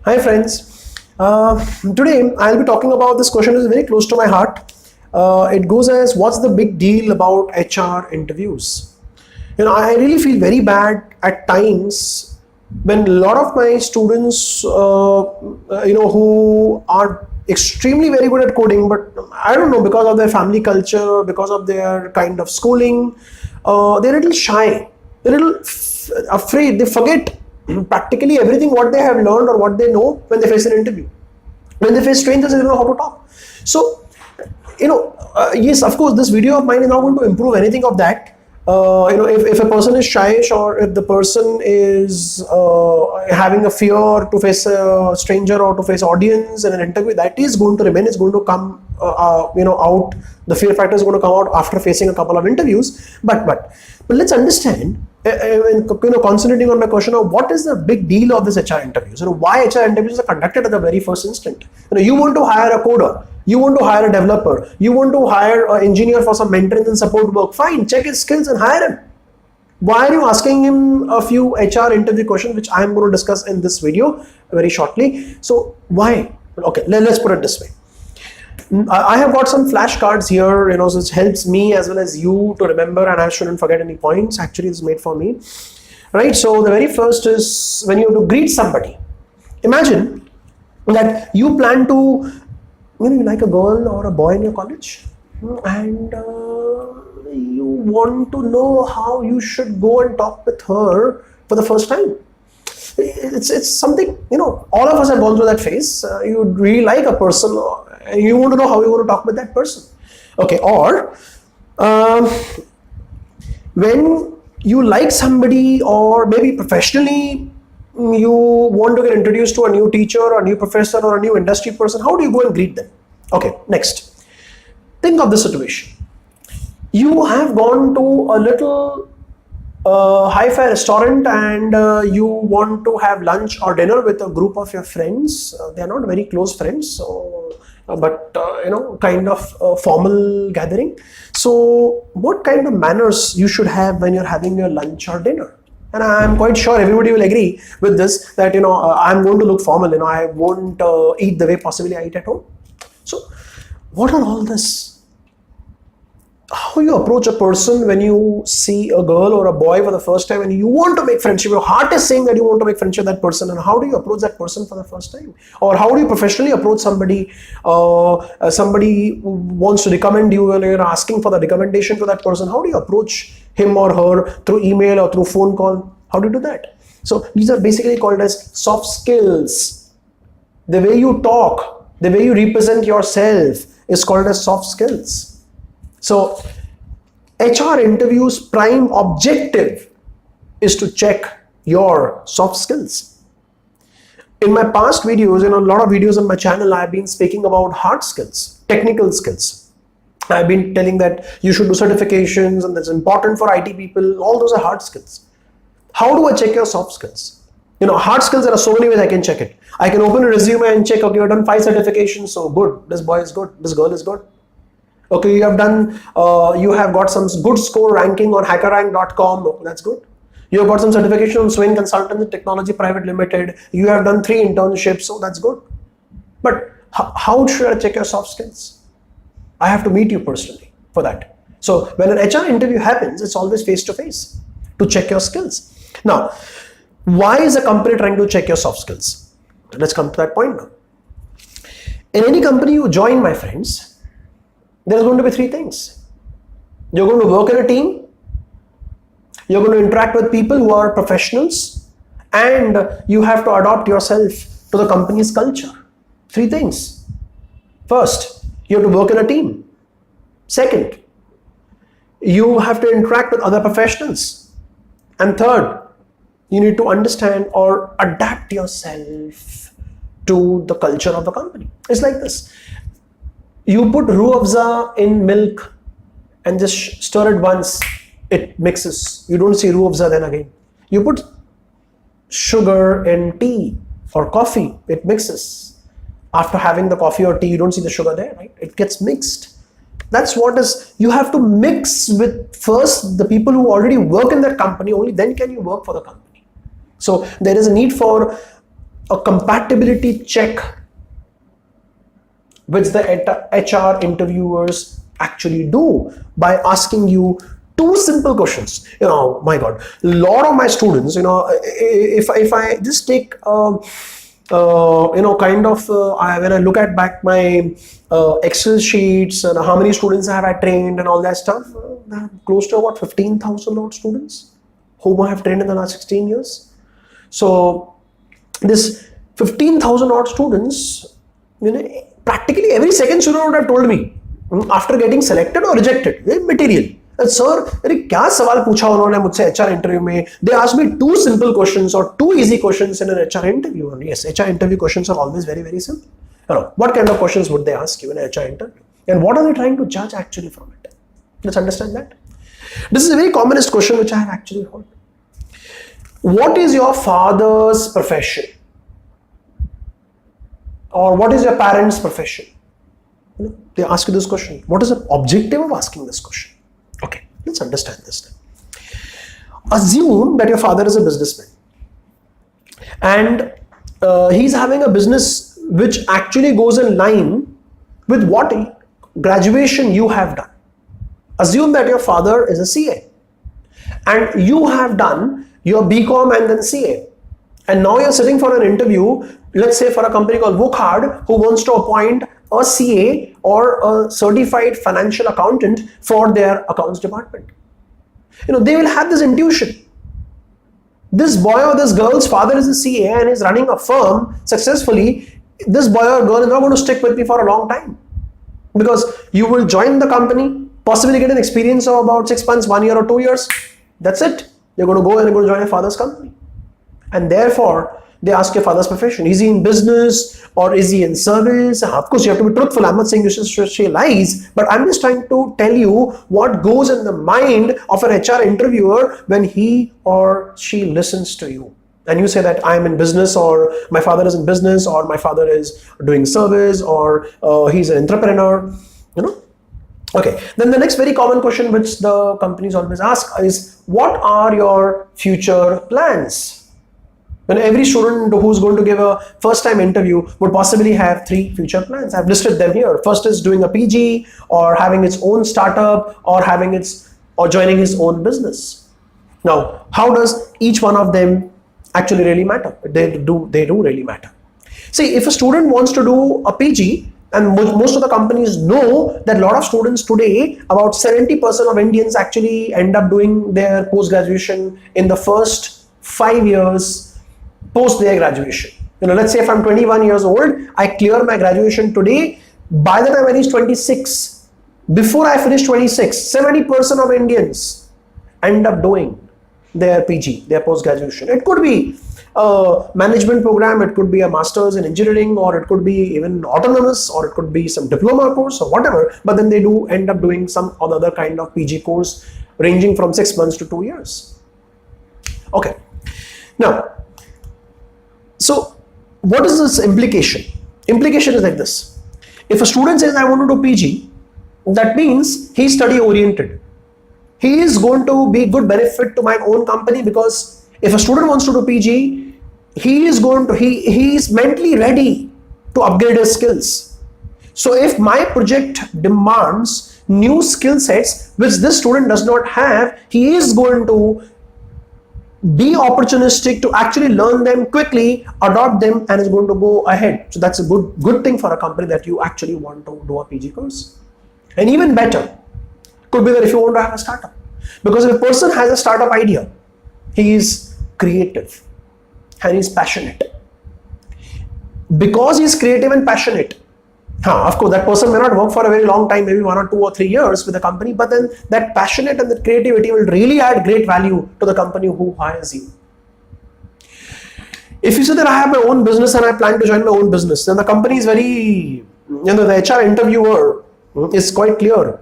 Hi friends, today I'll be talking about this question that is very close to my heart. It goes as, what's the big deal about HR interviews? I really feel very bad at times when a lot of my students, who are extremely very good at coding, but I don't know, because of their family culture, because of their kind of schooling, they're a little shy, they're a little afraid, they forget practically everything what they have learned or what they know when they face an interview. When they face strangers, they don't know how to talk. So, yes, of course, this video of mine is not going to improve anything of that. If a person is shy, or if the person is having a fear to face a stranger or to face audience in an interview, that is going to remain. It's going to come, out. The fear factor is going to come out after facing a couple of interviews. But let's understand. Concentrating on my question of what is the big deal of this HR interviews. Why HR interviews are conducted at the very first instant. You want to hire a coder, you want to hire a developer, you want to hire an engineer for some maintenance and support work. Fine, check his skills and hire him. Why are you asking him a few HR interview questions, which I am going to discuss in this video very shortly? So why? Okay, let's put it this way. I have got some flashcards here, so it helps me as well as you to remember, and I shouldn't forget any points. Actually, it's made for me, right? So the very first is when you have to greet somebody. Imagine that you plan to, you like a girl or a boy in your college, and you want to know how you should go and talk with her for the first time. It's something, all of us have gone through that phase. You really like a person, you want to know how you want to talk with that person. Okay, or when you like somebody, or maybe professionally, you want to get introduced to a new teacher or a new professor or a new industry person, how do you go and greet them? Okay, next. Think of this situation. You have gone to a little hi-fi restaurant and you want to have lunch or dinner with a group of your friends. They are not very close friends, so kind of formal gathering. So what kind of manners you should have when you're having your lunch or dinner? And I'm quite sure everybody will agree with this, that I'm going to look formal. I won't eat the way possibly I eat at home. So what are all this? How you approach a person when you see a girl or a boy for the first time and you want to make friendship? Your heart is saying that you want to make friendship with that person, and how do you approach that person for the first time? Or how do you professionally approach somebody? Somebody wants to recommend you and you're asking for the recommendation to that person. How do you approach him or her? Through email or through phone call? How do you do that? So these are basically called as soft skills. The way you talk, the way you represent yourself is called as soft skills. So HR interviews' prime objective is to check your soft skills. In my past videos, a lot of videos on my channel, I've been speaking about hard skills, technical skills. I've been telling that you should do certifications and that's important for IT people. All those are hard skills. How do I check your soft skills? Hard skills, there are so many ways I can check it. I can open a resume and check, okay, I've done 5 certifications, so good. This boy is good. This girl is good. Okay, you have got some good score ranking on hackerrank.com. Oh, that's good. You have got some certification on Swain Consultants Technology Private Limited. You have done 3 internships. So that's good. But how should I check your soft skills? I have to meet you personally for that. So when an HR interview happens, it's always face to face to check your skills. Now, why is a company trying to check your soft skills? Let's come to that point now. In any company you join, my friends, there's going to be 3 things. You're going to work in a team, you're going to interact with people who are professionals, and you have to adopt yourself to the company's culture. 3 things. First, you have to work in a team. Second, you have to interact with other professionals. And third, you need to understand or adapt yourself to the culture of the company. It's like this. You put roux afza in milk and just stir it once, it mixes. You don't see roux afza then again. You put sugar in tea or coffee, it mixes. After having the coffee or tea, you don't see the sugar there, right? It gets mixed. That's what is, you have to mix with first the people who already work in that company, only then can you work for the company. So there is a need for a compatibility check which the HR interviewers actually do by asking you two simple questions. My God, a lot of my students, if I just take when I look at back my Excel sheets and how many students have I trained and all that stuff, close to about 15,000 odd students whom I have trained in the last 16 years. So this 15,000 odd students, practically every second student would have told me after getting selected or rejected material. Sir, क्या सवाल पूछा उन्होंने मुझसे HR interview में? They asked me two simple questions or two easy questions in an HR interview. And yes, HR interview questions are always very, very simple. What kind of questions would they ask you in an HR interview? And what are they trying to judge actually from it? Let's understand that. This is a very commonest question which I have actually heard. What is your father's profession? Or what is your parents' profession? They ask you this question. What is the objective of asking this question? Okay, let's understand this. Assume that your father is a businessman and he's having a business which actually goes in line with what graduation you have done. Assume that your father is a CA and you have done your BCom and then CA, and now you're sitting for an interview, let's say for a company called Wokhard, who wants to appoint a CA or a certified financial accountant for their accounts department. They will have this intuition. This boy or this girl's father is a CA and is running a firm successfully. This boy or girl is not going to stick with me for a long time, because you will join the company, possibly get an experience of about 6 months, 1 year or 2 years. That's it. You're going to go and you're going to join your father's company. And therefore, they ask your father's profession. Is he in business or is he in service? Of course, you have to be truthful. I'm not saying you should say lies, but I'm just trying to tell you what goes in the mind of an HR interviewer when he or she listens to you. And you say that I'm in business, or my father is in business, or my father is doing service, or he's an entrepreneur, Okay, then the next very common question which the companies always ask is, what are your future plans? When every student who's going to give a first time interview would possibly have 3 future plans. I've listed them here. First is doing a PG, or having its own startup, or joining his own business. Now, how does each one of them actually really matter? They do really matter. See, if a student wants to do a PG, and most of the companies know that a lot of students today, about 70% of Indians actually end up doing their post-graduation in the first 5 years post their graduation. Let's say if I'm 21 years old, I clear my graduation today. By the time I reach 26, before I finish 26, 70% of Indians end up doing their PG, their post-graduation. It could be a management program, it could be a master's in engineering, or it could be even autonomous, or it could be some diploma course or whatever, but then they do end up doing some other kind of PG course ranging from 6 months to 2 years. Okay. Now, so what is this implication? Implication is like this. If a student says, I want to do PG, that means he's study oriented. He is going to be good benefit to my own company, because if a student wants to do PG, he is mentally ready to upgrade his skills. So if my project demands new skill sets which this student does not have, he is going to be opportunistic to actually learn them quickly, adopt them, and is going to go ahead. So that's a good thing for a company, that you actually want to do a PG course. And even better could be that if you want to have a startup, because if a person has a startup idea, he is creative and he's passionate. Because he's creative and passionate, of course, that person may not work for a very long time, maybe 1 or 2 or 3 years with the company, but then that passionate and that creativity will really add great value to the company who hires you. If you say that I have my own business and I plan to join my own business, then the company is very, the HR interviewer is quite clear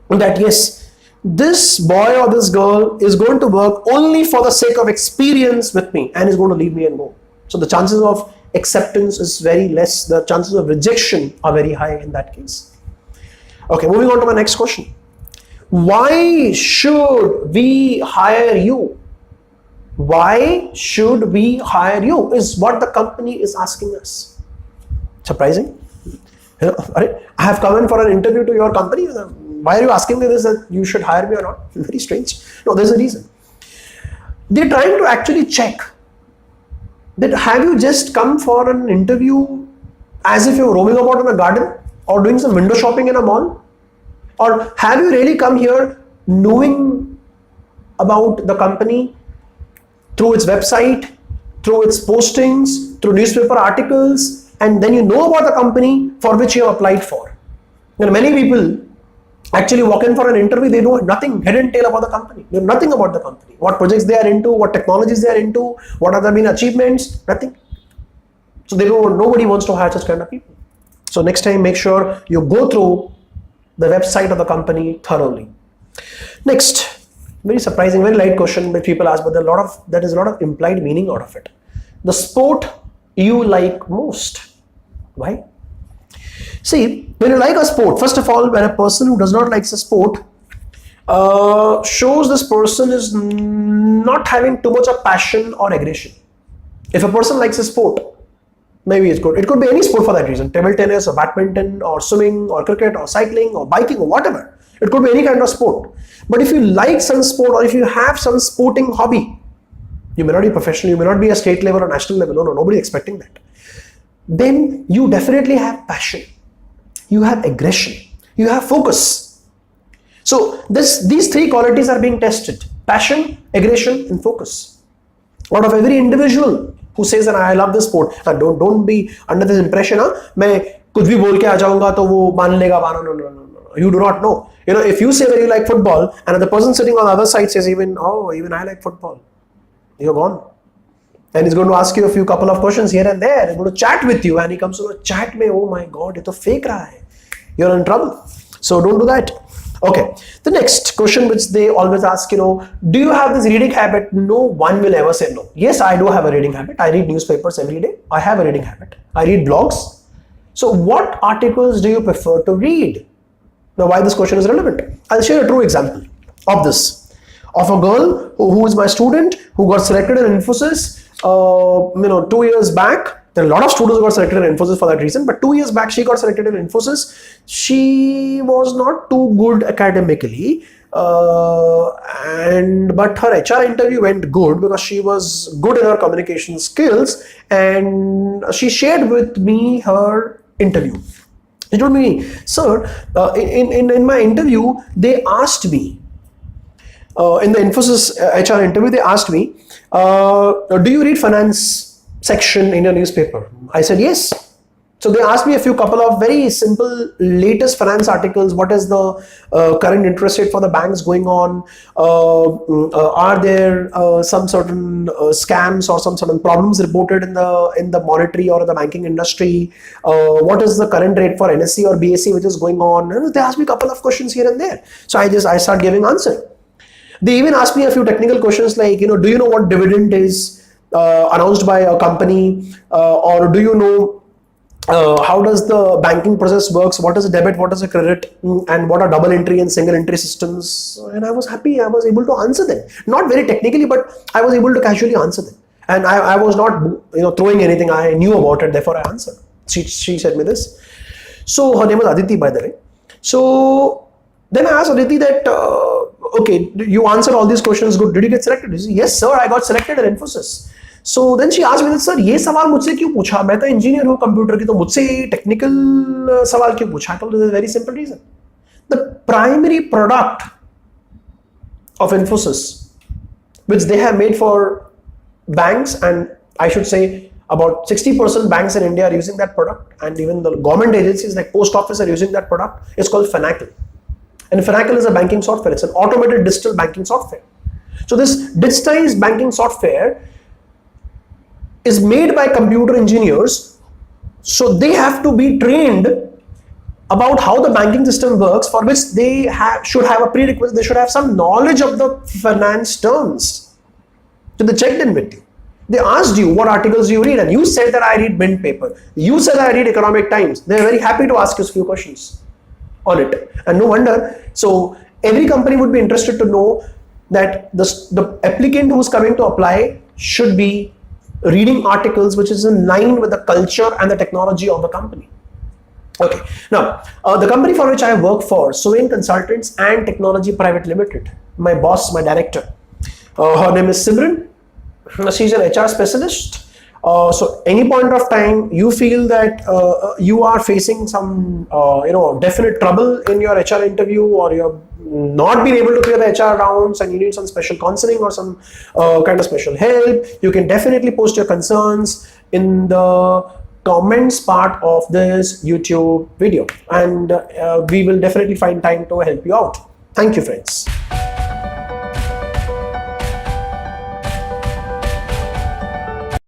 that yes, this boy or this girl is going to work only for the sake of experience with me and is going to leave me and go. So the chances of acceptance is very less. The chances of rejection are very high in that case. Okay, moving on to my next question. Why should we hire you? Why should we hire you? Is what the company is asking us. Surprising? I have come in for an interview to your company. Why are you asking me this, that you should hire me or not? Very strange. No, there's a reason. They're trying to actually check that have you just come for an interview as if you're roaming about in a garden or doing some window shopping in a mall? Or have you really come here knowing about the company through its website, through its postings, through newspaper articles, and then you know about the company for which you have applied for? And many people actually walk in for an interview, they know nothing, head and tail about the company. They know nothing about the company, what projects they are into, what technologies they are into, what are the main achievements, nothing. So nobody wants to hire such kind of people. So next time, make sure you go through the website of the company thoroughly. Next, very surprising, very light question that people ask, but there is a lot of implied meaning out of it. The sport you like most. Why? See, when you like a sport, first of all, when a person who does not like a sport shows this person is not having too much of passion or aggression. If a person likes a sport, maybe it's good. It could be any sport for that reason. Table tennis or badminton or swimming or cricket or cycling or biking or whatever. It could be any kind of sport. But if you like some sport or if you have some sporting hobby, you may not be professional, you may not be a state level or national level. No, nobody expecting that. Then you definitely have passion. You have aggression. You have focus. So these three qualities are being tested. Passion, aggression and focus. Out of every individual who says that I love this sport, and don't be under this impression, मैं कुछ भी बोल के आ जाऊंगा तो वो मान लेगा. No. You do not know. If you say that you like football and the person sitting on the other side says even I like football, you're gone. And he's going to ask you a couple of questions here and there. He's going to chat with you, and he comes to a chat में, oh my god, ये तो fake रहा है. You're in trouble. So don't do that. Okay. The next question which they always ask, do you have this reading habit? No one will ever say no. Yes, I do have a reading habit. I read newspapers every day. I have a reading habit. I read blogs. So what articles do you prefer to read? Now, why this question is relevant? I'll share a true example of this. Of a girl who is my student who got selected in Infosys 2 years back. There are a lot of students who got selected in Infosys for that reason, but 2 years back she got selected in Infosys. She was not too good academically, but her HR interview went good because she was good in her communication skills, and she shared with me her interview. She told me, sir, in my interview, they asked me, in the Infosys HR interview, they asked me, do you read finance section in your newspaper? I said yes. So they asked me a couple of very simple latest finance articles. What is the current interest rate for the banks going on? Are there some certain scams or some certain problems reported in the monetary or the banking industry? What is the current rate for NSE or BSE which is going on? They asked me a couple of questions here and there. So I start giving answer. They even asked me a few technical questions like, do you know what dividend is announced by a company, or do you know how does the banking process works? What is a debit? What is a credit? And what are double entry and single entry systems? And I was happy. I was able to answer them. Not very technically, but I was able to casually answer them. And I was not throwing anything. I knew about it. Therefore, I answered. She said me this. So her name was Aditi, by the way. So then I asked Aditi that, okay, you answered all these questions. Good. Did you get selected? She said, yes, sir. I got selected at Infosys. So then she asked me, sir, ये सवाल मुझसे क्यों पूछा? मैं तो engineer हूँ computer की, तो मुझसे टेक्निकल सवाल क्यों पूछा? I told her, there's a very simple reason. The primary product of Infosys, which they have made for banks, and I should say about 60% banks in India are using that product, and even the government agencies like post office are using that product. It's called Finacle. And Finacle is a banking software. It's an automated digital banking software. So this digitized banking software is made by computer engineers, so they have to be trained about how the banking system works, for which they should have a prerequisite. They should have some knowledge of the finance terms. So they checked in with you. They asked you what articles you read, and you said that I read Mint paper. You said I read Economic Times. They are very happy to ask you a few questions on it, and no wonder. So every company would be interested to know that the applicant who's coming to apply should be reading articles which is in line with the culture and the technology of the company. Okay, now the company for which I work for, Swain Consultants and Technology Private Limited, my boss, my director, her name is Simran. She's an HR specialist. So any point of time you feel that you are facing some definite trouble in your HR interview, or you're not being able to clear the HR rounds and you need some special counseling or some kind of special help, you can definitely post your concerns in the comments part of this YouTube video, and we will definitely find time to help you out. Thank you, friends.